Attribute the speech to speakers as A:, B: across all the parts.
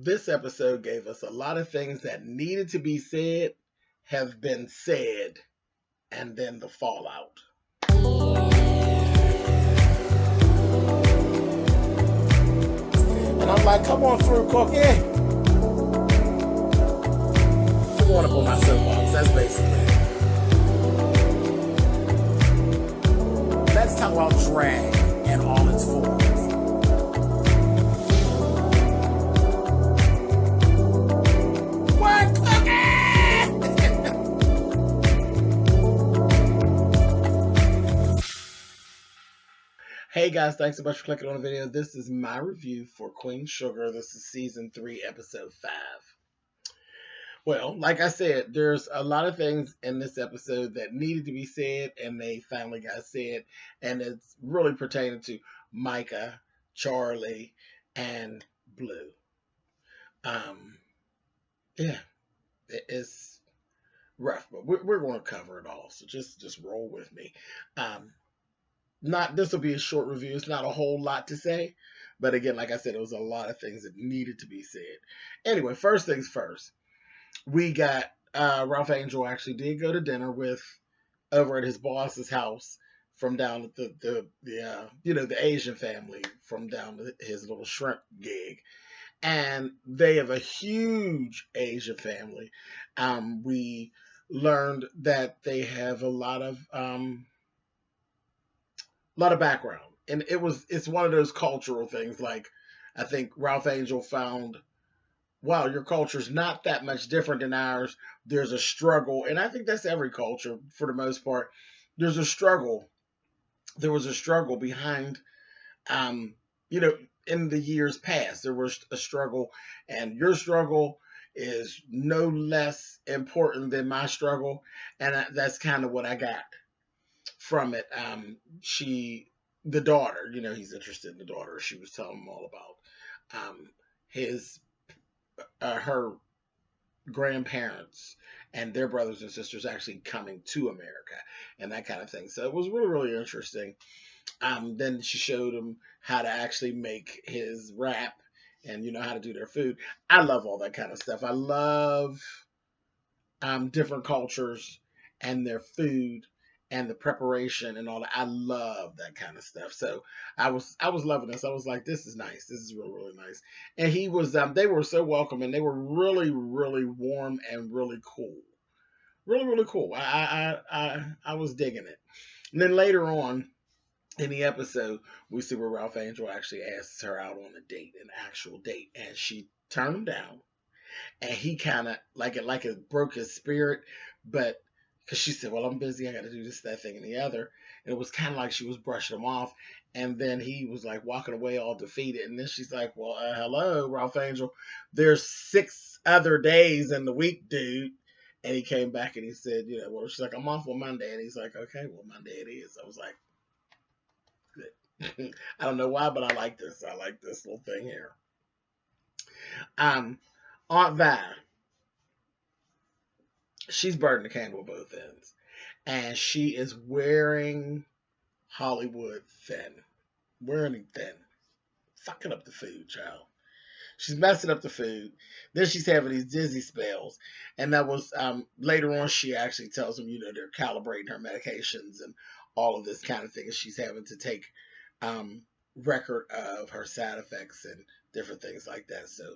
A: This episode gave us a lot of things that needed to be said, have been said, and then the fallout. And I'm like, come on through, Cookie. I'm going up on my soapbox. That's basically it. Let's talk about drag in all its forms. What, Cookie? Hey guys, thanks so much for clicking on the video. This is my review for Queen Sugar. This is season 3, episode 5. Well, like I said, there's a lot of things in this episode that needed to be said, and they finally got said, and it's really pertaining to Micah, Charlie, and Blue. Yeah, it's rough, but we're going to cover it all, so just roll with me. This will be a short review. It's not a whole lot to say, but again, like I said, it was a lot of things that needed to be said. Anyway, first things first. We got Ralph Angel actually did go to dinner with over at his boss's house from down at the Asian family from down to his little shrimp gig, and they have a huge Asian family. We learned that they have a lot of background, and it's one of those cultural things. Like, I think Ralph Angel found, wow, your culture's not that much different than ours. There's a struggle, and I think that's every culture for the most part. There's a struggle. There was a struggle behind, in the years past, there was a struggle, and your struggle is no less important than my struggle, and that's kind of what I got from it. The daughter, he's interested in the daughter. She was telling him all about her grandparents and their brothers and sisters actually coming to America and that kind of thing. So it was really, really interesting. Then she showed him how to actually make his wrap and how to do their food. I love all that kind of stuff. I love different cultures and their food and the preparation and all that. I love that kind of stuff. So I was loving this. I was like, this is nice. This is really, really nice. And he was they were so welcoming. They were really, really warm and really cool. Really, really cool. I was digging it. And then later on in the episode, we see where Ralph Angel actually asks her out on a date, an actual date, and she turned him down. And he kind of like it broke his spirit, but because she said, well, I'm busy, I got to do this, that, thing, and the other. And it was kind of like she was brushing him off. And then he was like walking away all defeated. And then she's like, well, hello, Ralph Angel. There's 6 other days in the week, dude. And he came back and he said, well, she's like, I'm off on Monday. And he's like, okay, well, Monday it is. I was like, good. I don't know why, but I like this. I like this little thing here. Aunt Vi, she's burning the candle at both ends. And she is wearing Hollywood thin. Wearing it thin. Fucking up the food, child. She's messing up the food. Then she's having these dizzy spells. And that was, later on, she actually tells them, they're calibrating her medications and all of this kind of thing. And she's having to take record of her side effects and different things like that. So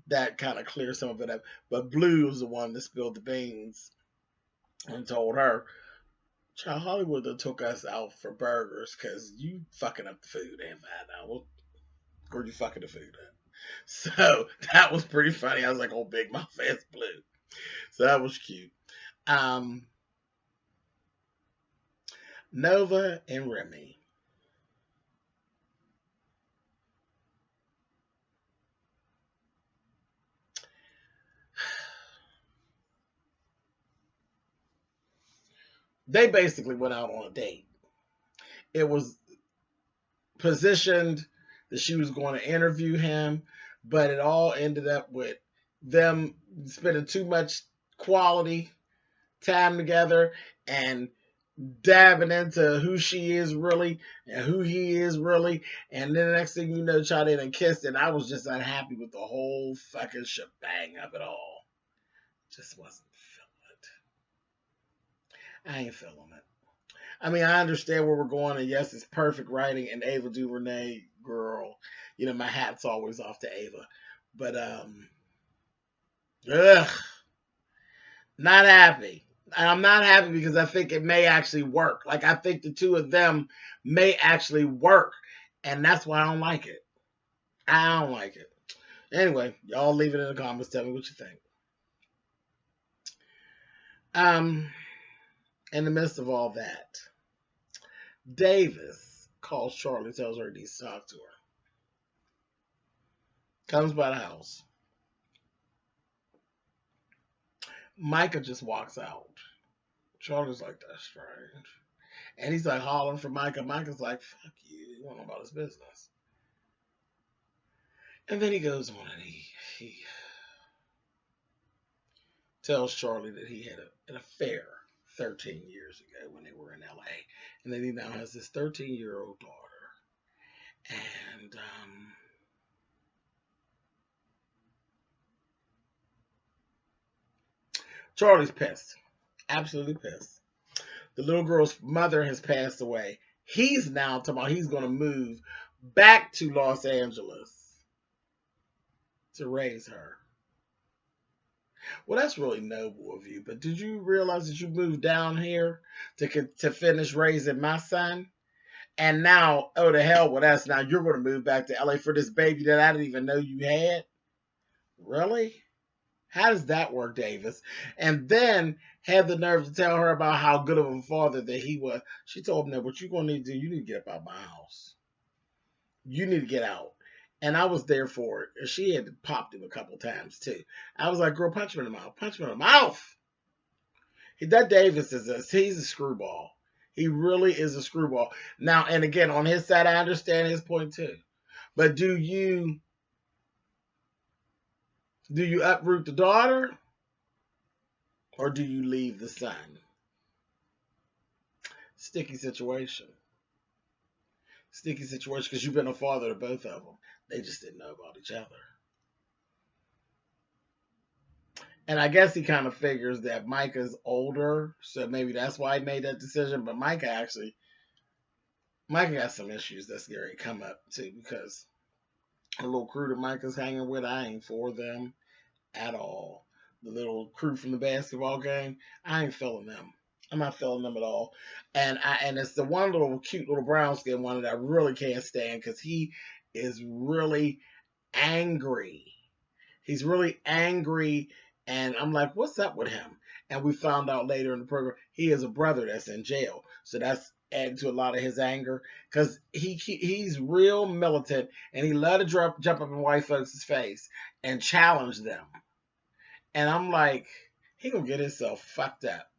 A: that kind of clears some of it up. But Blue was the one that spilled the beans and told her, child, Hollywood that took us out for burgers because you fucking up the food. And now, where you fucking the food at? So that was pretty funny. I was like, oh, big mouth ass Blue. So that was cute. Nova and Remy. They basically went out on a date. It was positioned that she was going to interview him, but it all ended up with them spending too much quality time together, and dabbing into who she is really and who he is really. And then the next thing you know, tried in and kissed, and I was just unhappy with the whole fucking shebang of it all. Just wasn't feeling it. I ain't feeling it. I mean, I understand where we're going, and yes, it's perfect writing. And Ava DuVernay, girl, my hat's always off to Ava, but ugh, not happy. And I'm not happy because I think it may actually work. Like I think the two of them may actually work, and that's why I don't like it. I don't like it. Anyway, y'all leave it in the comments. Tell me what you think. Um, in the midst of all that, Davis calls Charlie, tells her he needs to talk to her. Comes by the house. Micah just walks out. Charlie's like, that's strange. And he's like hollering for Micah. Micah's like, fuck you. You don't know about his business. And then he goes on and he tells Charlie that he had an affair 13 years ago when they were in LA. And then he now has this 13-year-old daughter. And Charlie's pissed. Absolutely pissed. The little girl's mother has passed away. He's now talking about he's going to move back to Los Angeles to raise her. Well, that's really noble of you. But did you realize that you moved down here to finish raising my son? And now, oh, the hell with us. Now you're going to move back to LA for this baby that I didn't even know you had? Really? How does that work, Davis? And then had the nerve to tell her about how good of a father that he was. She told him that what you're going to need to do, you need to get up out of my house. You need to get out. And I was there for it. And she had popped him a couple times too. I was like, girl, punch him in the mouth. Punch him in the mouth. That Davis he's a screwball. He really is a screwball. Now, and again, on his side, I understand his point too. But do you uproot the daughter or do you leave the son? Sticky situation. Sticky situation because you've been a father to both of them. They just didn't know about each other. And I guess he kind of figures that Micah's older, so maybe that's why he made that decision. But Micah got some issues that's going to come up too, because the little crew that Micah's hanging with, I ain't for them at all. The little crew from the basketball game, I ain't feeling them. I'm not feeling them at all. And it's the one little cute little brown skin one that I really can't stand because he is really angry. He's really angry, and I'm like, what's up with him? And we found out later in the program he has a brother that's in jail, so that's adding to a lot of his anger because he's real militant and he loved to jump up in white folks' face and challenge them. And I'm like, he gonna get himself fucked up,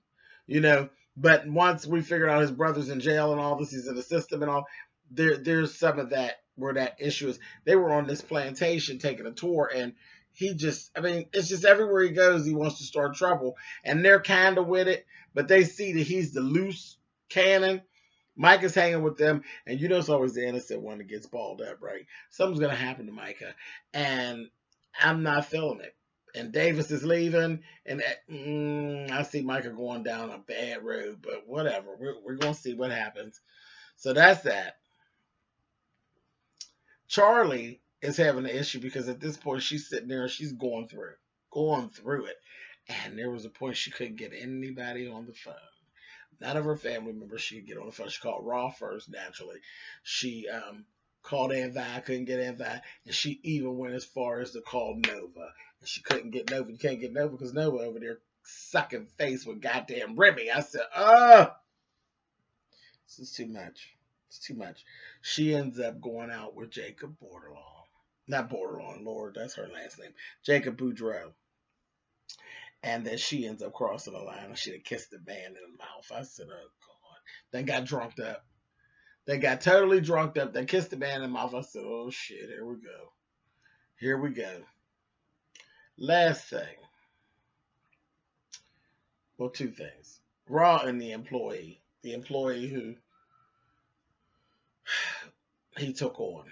A: you know. But once we figured out his brother's in jail and all this, he's in the system and all, there's some of that where that issue is. They were on this plantation taking a tour, and he just, I mean, it's just everywhere he goes, he wants to start trouble. And they're kind of with it, but they see that he's the loose cannon. Mike is hanging with them, and you know it's always the innocent one that gets balled up, right? Something's going to happen to Micah, and I'm not feeling it. And Davis is leaving, and I see Micah going down a bad road, but whatever. We're going to see what happens. So that's that. Charlie is having an issue because at this point she's sitting there and she's going through it. And there was a point she couldn't get anybody on the phone. None of her family members she could get on the phone. She called Raw first, naturally. She called Aunt Vi, couldn't get Aunt Vi. And she even went as far as to call Nova. And she couldn't get Nova. You can't get Nova because Nova over there sucking face with goddamn Remy. I said, this is too much. It's too much. She ends up going out with Jacob Bordelon. Not Bordelon, Lord, that's her last name. Jacob Boudreaux. And then she ends up crossing the line and she had kissed the man in the mouth. I said, oh, God. Then got drunked up. They got totally drunked up. Then kissed the man in the mouth. I said, oh, shit, here we go. Here we go. Last thing. Well, two things. Raw and the employee the employee who he took on.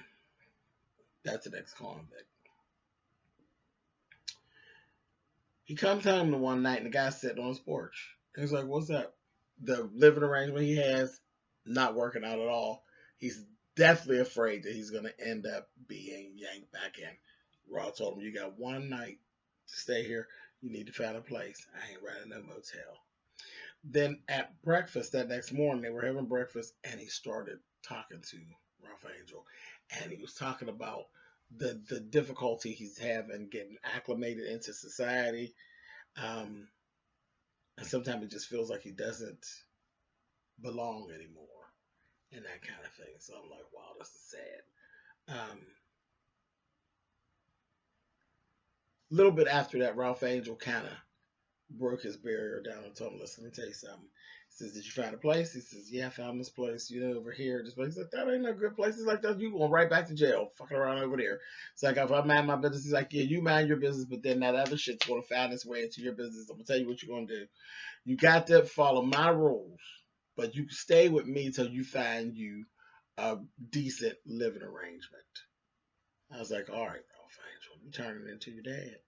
A: That's the next convict. He comes home the one night and the guy's sitting on his porch. He's like, "What's up?" The living arrangement he has not working out at all. He's definitely afraid that he's going to end up being yanked back in. Raw told him, "You got one night to stay here. You need to find a place. I ain't renting no motel." Then at breakfast that next morning, they were having breakfast, and he started talking to Ralph Angel, and he was talking about the difficulty he's having getting acclimated into society, um, and sometimes it just feels like he doesn't belong anymore, and that kind of thing. So I'm like, wow, this is sad. A little bit after that, Ralph Angel kind of broke his barrier down and told him, "Listen, let me tell you something." He says, "Did you find a place?" He says, "Yeah, I found this place, over here." This place. He's like, "That ain't no good place." He's like, "That you going right back to jail, fucking around over there." It's like, if I mind my business, he's like, "Yeah, you mind your business, but then that other shit's gonna find its way into your business. I'm gonna tell you what you're gonna do. You got to follow my rules, but you can stay with me till you find you a decent living arrangement." I was like, "All right, Ralph Angel, you turning into your dad,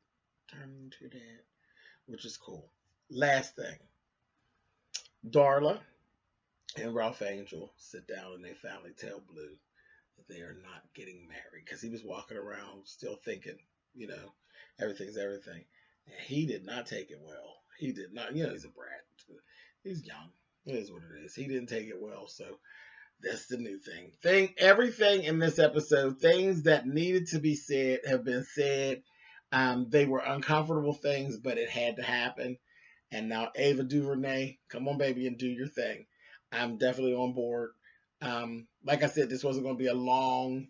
A: turning into your dad," which is cool. Last thing, Darla and Ralph Angel sit down and they finally tell Blue that they are not getting married because he was walking around still thinking, you know, everything's everything. And he did not take it well. He did not, he's a brat. He's young. It is what it is. He didn't take it well. So that's the new thing. Everything in this episode, things that needed to be said have been said. They were uncomfortable things, but it had to happen. And now Ava DuVernay, come on, baby, and do your thing. I'm definitely on board. Like I said, this wasn't going to be a long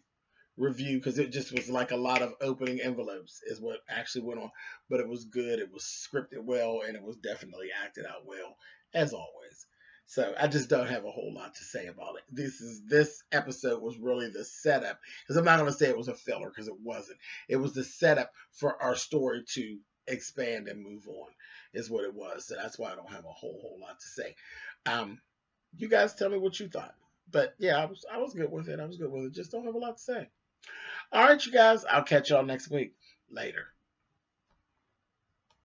A: review because it just was like a lot of opening envelopes is what actually went on. But it was good. It was scripted well, and it was definitely acted out well, as always. So I just don't have a whole lot to say about it. This episode was really the setup, because I'm not going to say it was a filler because it wasn't. It was the setup for our story to expand and move on, is what it was. So that's why I don't have a whole lot to say. You guys tell me what you thought. But yeah, I was good with it. I was good with it. Just don't have a lot to say. All right, you guys. I'll catch y'all next week. Later.